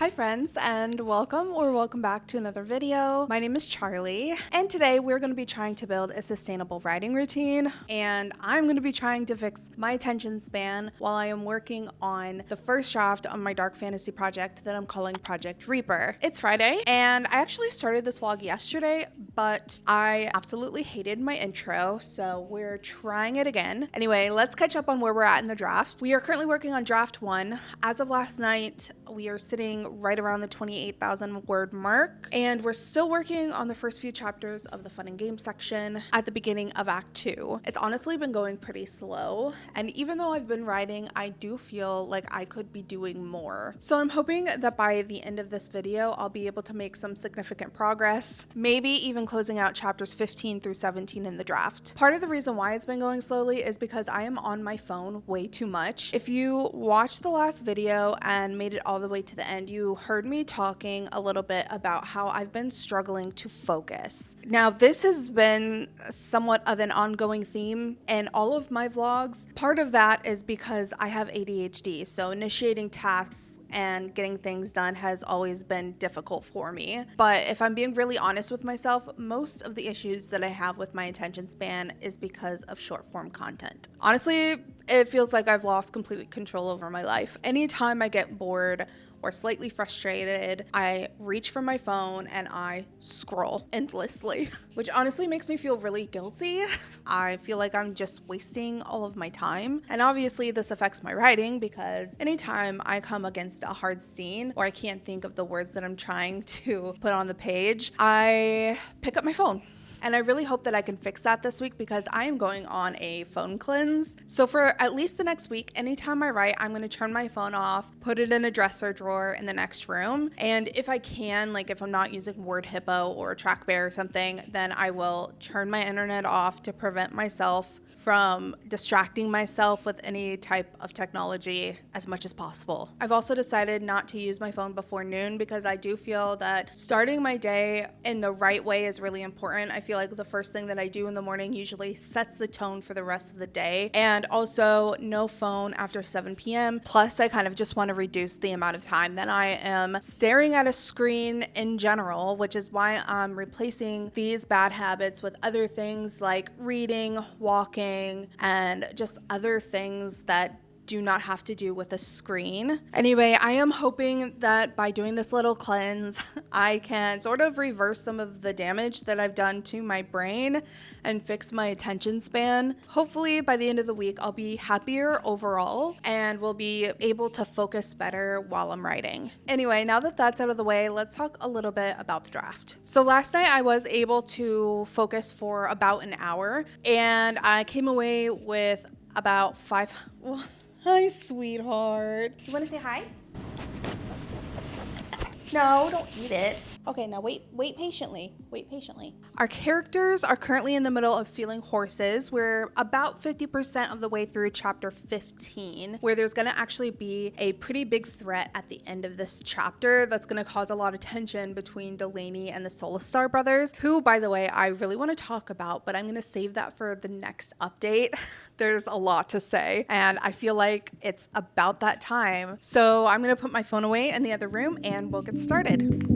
Hi friends, and welcome back to another video. My name is Charlie, and today we're going to be trying to build a sustainable writing routine, and I'm going to be trying to fix my attention span while I am working on the first draft on my dark fantasy project that I'm calling Project Reaper. It's Friday, and I actually started this vlog yesterday, but I absolutely hated my intro, so we're trying it again. Anyway, let's catch up on where we're at in the draft. We are currently working on draft 1. As of last night, we are sitting right around the 28,000 word mark, and we're still working on the first few chapters of the fun and game section at the beginning of Act 2. It's honestly been going pretty slow, and even though I've been writing, I do feel like I could be doing more. So I'm hoping that by the end of this video, I'll be able to make some significant progress, maybe even closing out chapters 15 through 17 in the draft. Part of the reason why it's been going slowly is because I am on my phone way too much. If you watched the last video and made it all the way to the end, you heard me talking a little bit about how I've been struggling to focus. Now, this has been somewhat of an ongoing theme in all of my vlogs. Part of that is because I have ADHD, so initiating tasks and getting things done has always been difficult for me. But if I'm being really honest with myself, most of the issues that I have with my attention span is because of short form content. Honestly, it feels like I've lost complete control over my life. Anytime I get bored or slightly frustrated, I reach for my phone and I scroll endlessly, which honestly makes me feel really guilty. I feel like I'm just wasting all of my time. And obviously this affects my writing because anytime I come against a hard scene or I can't think of the words that I'm trying to put on the page, I pick up my phone. And I really hope that I can fix that this week because I am going on a phone cleanse. So for at least the next week, anytime I write, I'm going to turn my phone off, put it in a dresser drawer in the next room. And if I can, like if I'm not using Word Hippo or TrackBear or something, then I will turn my internet off to prevent myself from distracting myself with any type of technology as much as possible. I've also decided not to use my phone before noon because I do feel that starting my day in the right way is really important. I feel like the first thing that I do in the morning usually sets the tone for the rest of the day. And also no phone after 7 p.m. Plus, I kind of just want to reduce the amount of time that I am staring at a screen in general, which is why I'm replacing these bad habits with other things like reading, walking, and just other things that do not have to do with a screen. Anyway, I am hoping that by doing this little cleanse, I can sort of reverse some of the damage that I've done to my brain and fix my attention span. Hopefully by the end of the week, I'll be happier overall and will be able to focus better while I'm writing. Anyway, now that that's out of the way, let's talk a little bit about the draft. So last night I was able to focus for about an hour and I came away with about Hi, sweetheart. You want to say hi? No, don't eat it. Okay, now wait patiently. Wait patiently. Our characters are currently in the middle of stealing horses. We're about 50% of the way through chapter 15, where there's going to actually be a pretty big threat at the end of this chapter that's going to cause a lot of tension between Delaney and the Solastar brothers, who, by the way, I really want to talk about, but I'm going to save that for the next update. There's a lot to say, and I feel like it's about that time. So I'm going to put my phone away in the other room, and we'll get started.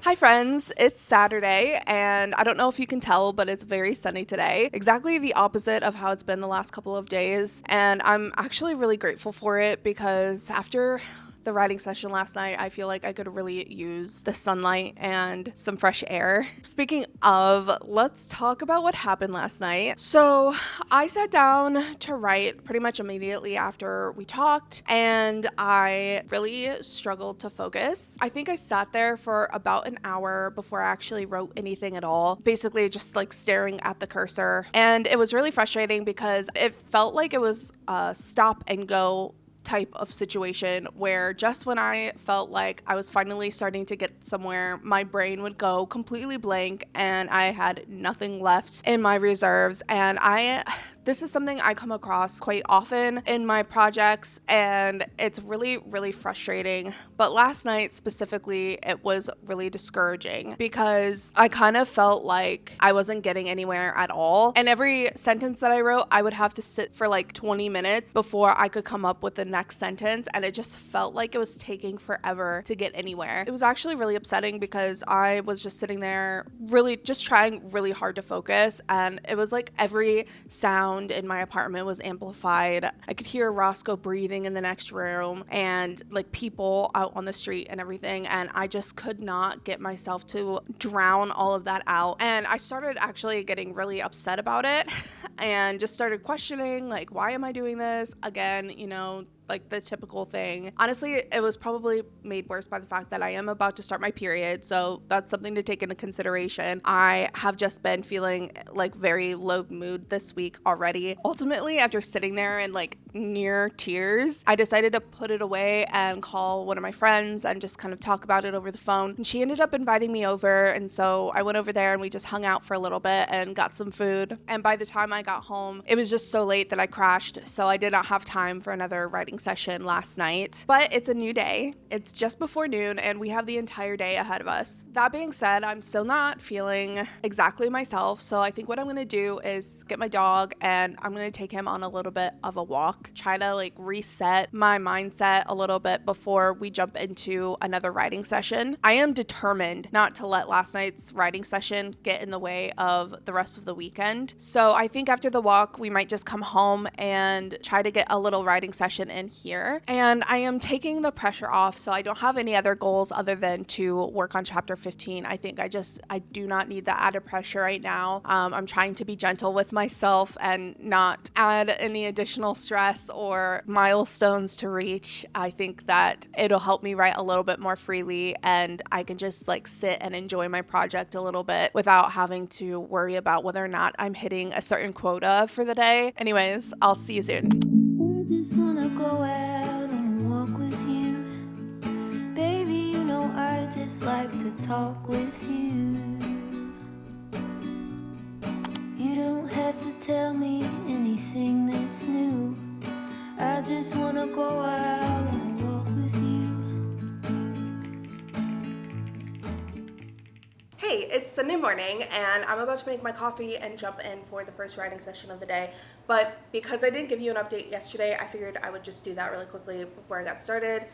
Hi friends, it's Saturday and I don't know if you can tell, but it's very sunny today. Exactly the opposite of how it's been the last couple of days, and I'm actually really grateful for it because after the writing session last night, I feel like I could really use the sunlight and some fresh air. Speaking of, let's talk about what happened last night. So I sat down to write pretty much immediately after we talked, and I really struggled to focus. I think I sat there for about an hour before I actually wrote anything at all, basically just like staring at the cursor. And it was really frustrating because it felt like it was a stop and go type of situation where just when I felt like I was finally starting to get somewhere, my brain would go completely blank and I had nothing left in my reserves. And I This is something I come across quite often in my projects, and it's really, really frustrating. But last night specifically, it was really discouraging because I kind of felt like I wasn't getting anywhere at all. And every sentence that I wrote, I would have to sit for like 20 minutes before I could come up with the next sentence. And it just felt like it was taking forever to get anywhere. It was actually really upsetting because I was just sitting there really just trying really hard to focus. And it was like every sound in my apartment was amplified. I could hear Roscoe breathing in the next room and like people out on the street and everything. And I just could not get myself to drown all of that out. And I started actually getting really upset about it and just started questioning, like, why am I doing this again? You know, like the typical thing. Honestly, it was probably made worse by the fact that I am about to start my period, so that's something to take into consideration. I have just been feeling like very low mood this week already. Ultimately, after sitting there in like near tears, I decided to put it away and call one of my friends and just kind of talk about it over the phone. And she ended up inviting me over, and so I went over there and we just hung out for a little bit and got some food. And by the time I got home, it was just so late that I crashed, so I did not have time for another writing session last night. But it's a new day. It's just before noon and we have the entire day ahead of us. That being said, I'm still not feeling exactly myself, so I think what I'm gonna do is get my dog and I'm gonna take him on a little bit of a walk, try to like reset my mindset a little bit before we jump into another writing session. I am determined not to let last night's writing session get in the way of the rest of the weekend. So I think after the walk, we might just come home and try to get a little writing session in here. And I am taking the pressure off, so I don't have any other goals other than to work on chapter 15. I think I do not need the added pressure right now. I'm trying to be gentle with myself and not add any additional stress or milestones to reach. I think that it'll help me write a little bit more freely and I can just like sit and enjoy my project a little bit without having to worry about whether or not I'm hitting a certain quota for the day. Anyways, I'll see you soon. I just wanna go out on a walk with you. Baby, you know I just like to talk with you. You don't have to tell me anything that's new. I just wanna go out on a walk with you. Hey, it's Sunday morning and I'm about to make my coffee and jump in for the first writing session of the day. But because I didn't give you an update yesterday, I figured I would just do that really quickly before I got started.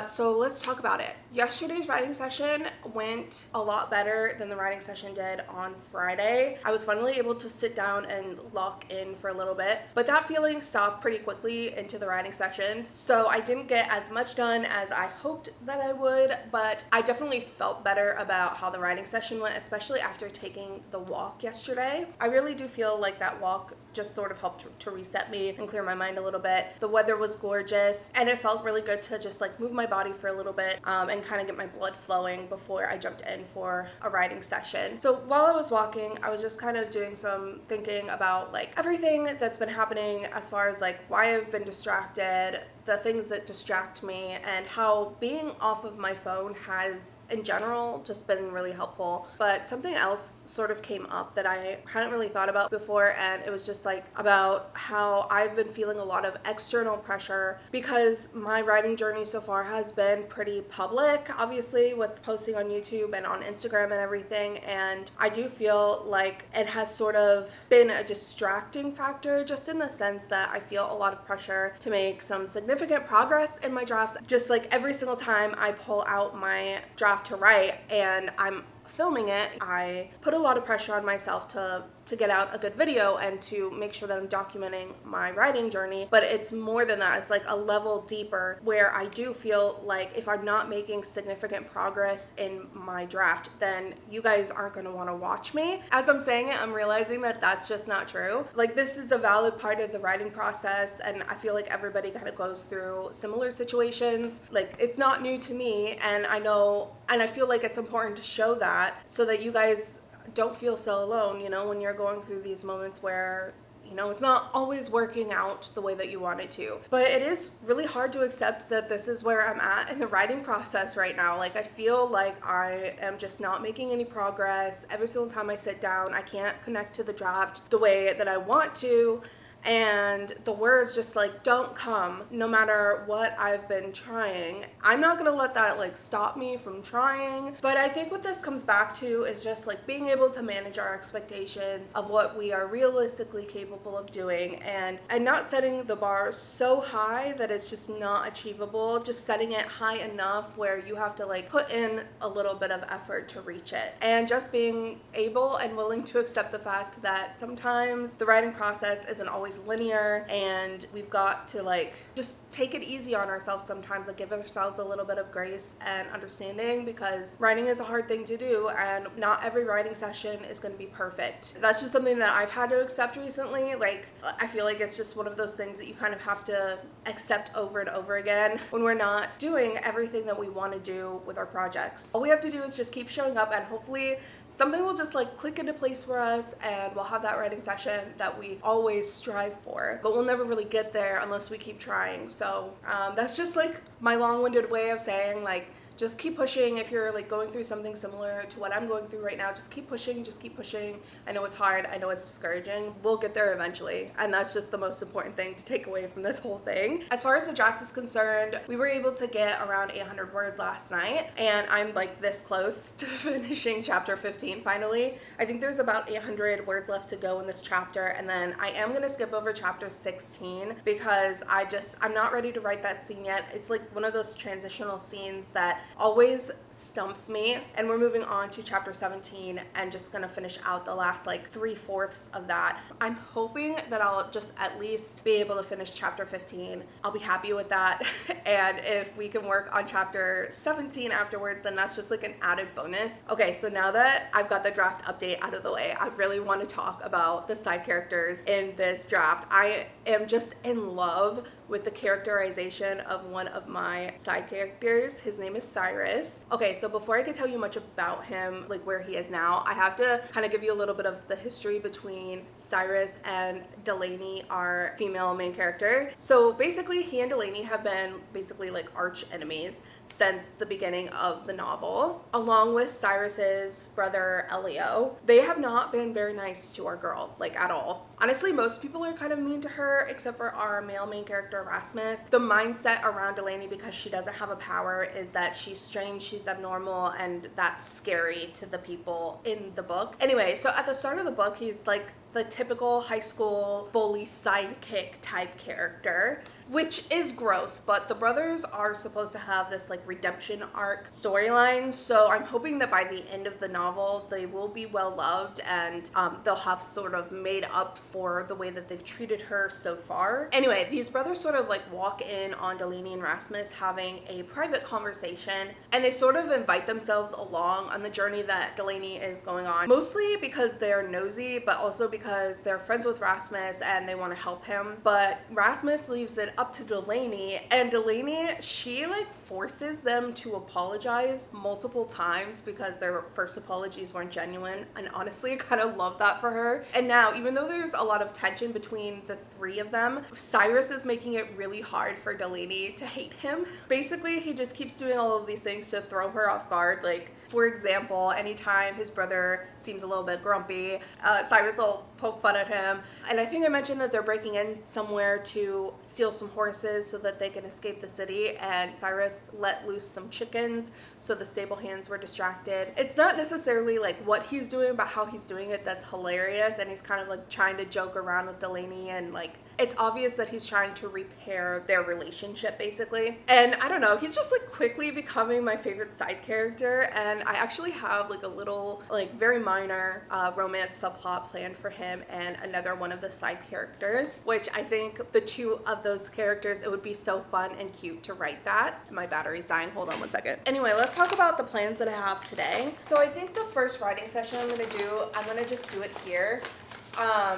So let's talk about it. Yesterday's writing session went a lot better than the writing session did on Friday. I was finally able to sit down and lock in for a little bit, but that feeling stopped pretty quickly into the writing sessions. So I didn't get as much done as I hoped that I would, but I definitely felt better about how the writing session went, especially after taking the walk yesterday. I really do feel like that walk just sort of helped to reset me and clear my mind a little bit. The weather was gorgeous and it felt really good to just like move my body for a little bit and kind of get my blood flowing before I jumped in for a writing session. So while I was walking, I was just kind of doing some thinking about like everything that's been happening as far as like why I've been distracted, the things that distract me, and how being off of my phone has in general just been really helpful. But something else sort of came up that I hadn't really thought about before, and it was just like about how I've been feeling a lot of external pressure because my writing journey so far has been pretty public, obviously with posting on YouTube and on Instagram and everything, and I do feel like it has sort of been a distracting factor just in the sense that I feel a lot of pressure to make some significant progress in my drafts. Just like every single time I pull out my draft to write and I'm filming it, I put a lot of pressure on myself to get out a good video and to make sure that I'm documenting my writing journey. But it's more than that. It's like a level deeper where I do feel like if I'm not making significant progress in my draft, then you guys aren't going to want to watch me. As I'm saying it, I'm realizing that that's just not true. Like, this is a valid part of the writing process, and I feel like everybody kind of goes through similar situations. Like, it's not new to me, and I know, and I feel like it's important to show that so that you guys don't feel so alone, you know, when you're going through these moments where, you know, it's not always working out the way that you want it to. But it is really hard to accept that this is where I'm at in the writing process right now. Like, I feel like I am just not making any progress. Every single time I sit down, I can't connect to the draft the way that I want to. and the words just like don't come no matter what I've been trying. I'm not gonna let that like stop me from trying, but I think what this comes back to is just like being able to manage our expectations of what we are realistically capable of doing, and not setting the bar so high that it's just not achievable, just setting it high enough where you have to like put in a little bit of effort to reach it, and just being able and willing to accept the fact that sometimes the writing process isn't always linear, and we've got to like just take it easy on ourselves sometimes, like give ourselves a little bit of grace and understanding, because writing is a hard thing to do and not every writing session is going to be perfect. That's just something that I've had to accept recently. Like I feel like it's just one of those things that you kind of have to accept over and over again when we're not doing everything that we want to do with our projects. All we have to do is just keep showing up, and hopefully something will just like click into place for us, and we'll have that writing session that we always strive for, but we'll never really get there unless we keep trying. So that's just like my long-winded way of saying like just keep pushing. If you're like going through something similar to what I'm going through right now, just keep pushing, just keep pushing. I know it's hard, I know it's discouraging. We'll get there eventually, and that's just the most important thing to take away from this whole thing. As far as the draft is concerned, we were able to get around 800 words last night, and I'm like this close to finishing chapter 15 finally. I think there's about 800 words left to go in this chapter, and then I am gonna skip over chapter 16 because I'm not ready to write that scene yet. It's like one of those transitional scenes that always stumps me, and we're moving on to chapter 17 and just gonna finish out the last like 3/4 of that. I'm hoping that I'll just at least be able to finish chapter 15. I'll be happy with that. And if we can work on chapter 17 afterwards, then that's just like an added bonus. Okay, so now that I've got the draft update out of the way, I really want to talk about the side characters in this draft. I am just in love with the characterization of one of my side characters. His name is Cyrus. Okay, so before I can tell you much about him, like where he is now, I have to kind of give you a little bit of the history between Cyrus and Delaney, our female main character. So basically, he and Delaney have been basically like arch enemies since the beginning of the novel, along with Cyrus's brother Elio. They have not been very nice to our girl, like at all. Honestly, most people are kind of mean to her, except for our male main character Erasmus. The mindset around Delaney, because she doesn't have a power, is that she's strange, she's abnormal, and that's scary to the people in the book. Anyway, so at the start of the book, he's like the typical high school bully sidekick type character, which is gross, but the brothers are supposed to have this like redemption arc storyline, so I'm hoping that by the end of the novel they will be well loved, and they'll have sort of made up for the way that they've treated her so far. Anyway, these brothers sort of like walk in on Delaney and Rasmus having a private conversation, and they sort of invite themselves along on the journey that Delaney is going on, mostly because they're nosy, but also because they're friends with Rasmus and they want to help him. But Rasmus leaves it up to Delaney, and Delaney, she like forces them to apologize multiple times because their first apologies weren't genuine, and honestly I kind of love that for her. And now, even though there's a lot of tension between the three of them, Cyrus is making it really hard for Delaney to hate him. Basically, he just keeps doing all of these things to throw her off guard. Like, for example, anytime his brother seems a little bit grumpy, Cyrus will poke fun at him. And I think I mentioned that they're breaking in somewhere to steal some horses so that they can escape the city, and Cyrus let loose some chickens so the stable hands were distracted. It's not necessarily like what he's doing, but how he's doing it that's hilarious, and he's kind of like trying to joke around with Delaney, and like it's obvious that he's trying to repair their relationship basically. And I don't know, he's just like quickly becoming my favorite side character, and I actually have like a little like very minor romance subplot planned for him and another one of the side characters, which I think the two of those characters, it would be so fun and cute to write that. My battery's dying, hold on one second. Anyway, let's talk about the plans that I have today. So I think the first writing session I'm gonna just do it here.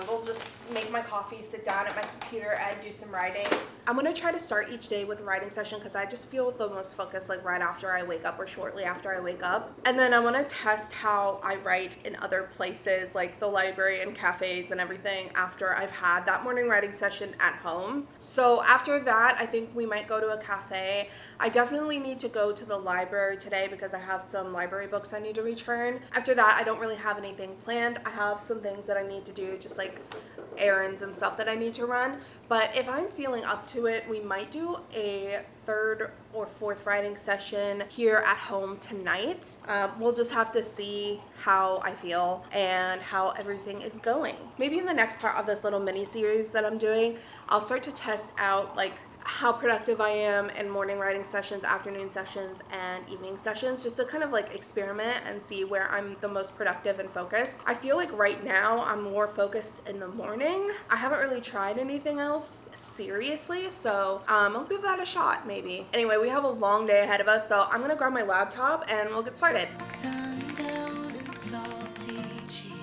We'll just make my coffee, sit down at my computer, and do some writing. I'm gonna try to start each day with a writing session because I just feel the most focused like right after I wake up or shortly after I wake up. And then I want to test how I write in other places like the library and cafes and everything after I've had that morning writing session at home. So after that, I think we might go to a cafe. I definitely need to go to the library today because I have some library books I need to return. After that, I don't really have anything planned. I have some things that I need to do do just like errands and stuff that I need to run. But if I'm feeling up to it, we might do a third or fourth writing session here at home tonight. We'll just have to see how I feel and how everything is going. Maybe in the next part of this little mini series that I'm doing, I'll start to test out like how productive I am in morning writing sessions, afternoon sessions, and evening sessions, just to kind of like experiment and see where I'm the most productive and focused. I feel like right now I'm more focused in the morning. I haven't really tried anything else seriously, so I'll give that a shot maybe. Anyway, we have a long day ahead of us, so I'm gonna grab my laptop and we'll get started. Sundown and salty cheese.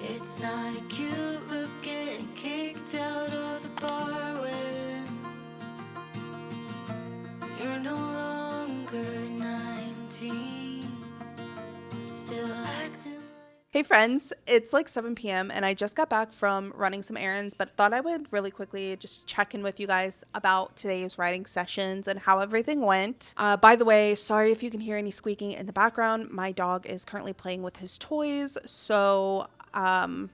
It's not a cute look getting kicked out of the bar when you're no longer 19, still acting. Hey friends, it's like 7 p.m. and I just got back from running some errands, but thought I would really quickly just check in with you guys about today's writing sessions and how everything went. By the way, sorry if you can hear any squeaking in the background. My dog is currently playing with his toys, so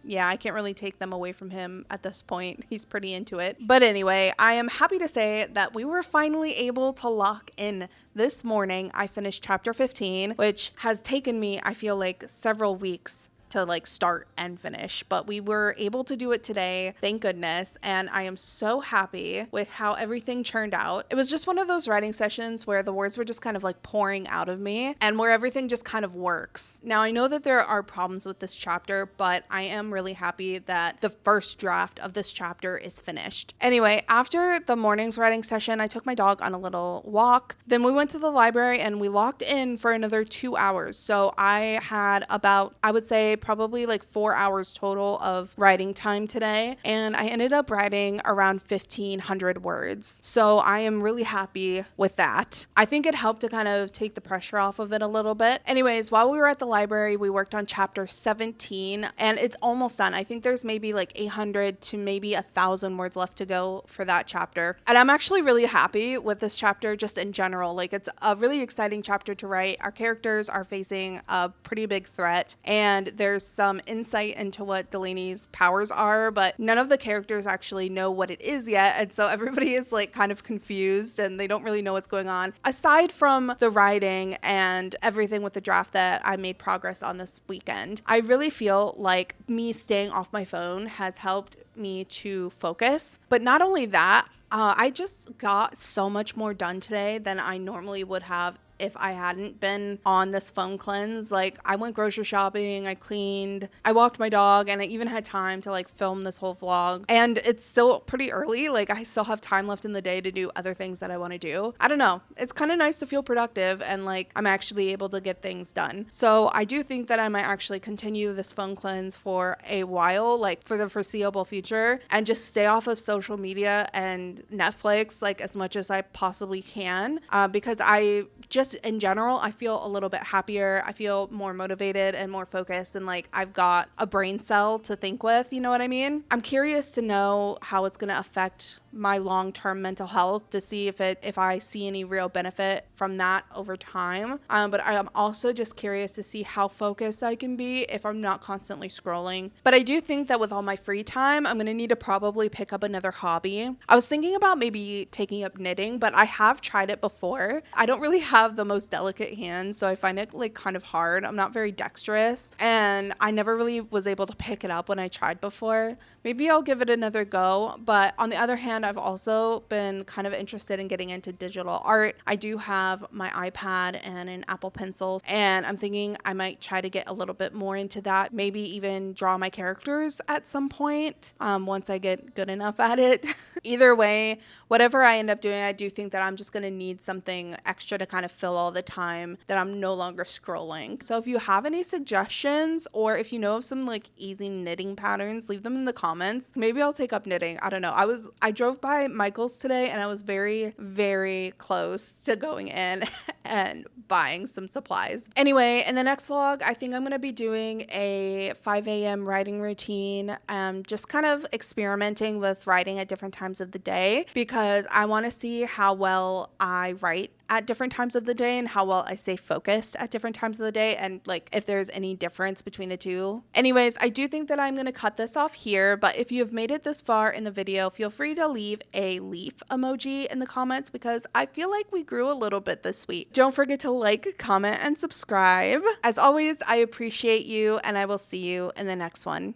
yeah, I can't really take them away from him at this point. He's pretty into it. But anyway, I am happy to say that we were finally able to lock in. This morning, I finished chapter 15, which has taken me, I feel like, several weeks to like start and finish, but we were able to do it today, thank goodness, and I am so happy with how everything turned out. It was just one of those writing sessions where the words were just kind of like pouring out of me and where everything just kind of works. Now, I know that there are problems with this chapter, but I am really happy that the first draft of this chapter is finished. Anyway, after the morning's writing session, I took my dog on a little walk. Then we went to the library and we locked in for another 2 hours. So I had about, I would say, probably like 4 hours total of writing time today, and I ended up writing around 1,500 words. So I am really happy with that. I think it helped to kind of take the pressure off of it a little bit. Anyways, while we were at the library, we worked on chapter 17 and it's almost done. I think there's maybe like 800 to maybe 1,000 words left to go for that chapter. And I'm actually really happy with this chapter just in general. Like, it's a really exciting chapter to write. Our characters are facing a pretty big threat, and there's some insight into what Delaney's powers are, but none of the characters actually know what it is yet, and so everybody is like kind of confused and they don't really know what's going on. Aside from the writing and everything with the draft that I made progress on this weekend, I really feel like me staying off my phone has helped me to focus. But not only that, I just got so much more done today than I normally would have if I hadn't been on this phone cleanse. Like, I went grocery shopping, I cleaned, I walked my dog, and I even had time to like film this whole vlog. And it's still pretty early. Like, I still have time left in the day to do other things that I want to do. I don't know. It's kind of nice to feel productive and like I'm actually able to get things done. So I do think that I might actually continue this phone cleanse for a while, like for the foreseeable future, and just stay off of social media and Netflix like as much as I possibly can, because I just in general, I feel a little bit happier. I feel more motivated and more focused, and like I've got a brain cell to think with, you know what I mean? I'm curious to know how it's going to affect my long-term mental health, to see if I see any real benefit from that over time. But I am also just curious to see how focused I can be if I'm not constantly scrolling. But I do think that with all my free time, I'm going to need to probably pick up another hobby. I was thinking about maybe taking up knitting, but I have tried it before. I don't really have the most delicate hands, so I find it like kind of hard. I'm not very dexterous, and I never really was able to pick it up when I tried before. Maybe I'll give it another go. But on the other hand, I've also been kind of interested in getting into digital art. I do have my iPad and an Apple Pencil, and I'm thinking I might try to get a little bit more into that. Maybe even draw my characters at some point, once I get good enough at it. Either way, whatever I end up doing, I do think that I'm just going to need something extra to kind of fill all the time that I'm no longer scrolling. So if you have any suggestions, or if you know of some like easy knitting patterns, leave them in the comments. Maybe I'll take up knitting. I don't know. I drove by Michael's today and I was very, very close to going in and buying some supplies. Anyway, in the next vlog, I think I'm going to be doing a 5 a.m. writing routine, just kind of experimenting with writing at different times of the day, because I want to see how well I write at different times of the day and how well I stay focused at different times of the day, and like if there's any difference between the two. Anyways, I do think that I'm going to cut this off here, but if you have made it this far in the video, feel free to leave a leaf emoji in the comments because I feel like we grew a little bit this week. Don't forget to like, comment, and subscribe. As always, I appreciate you, and I will see you in the next one.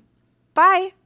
Bye!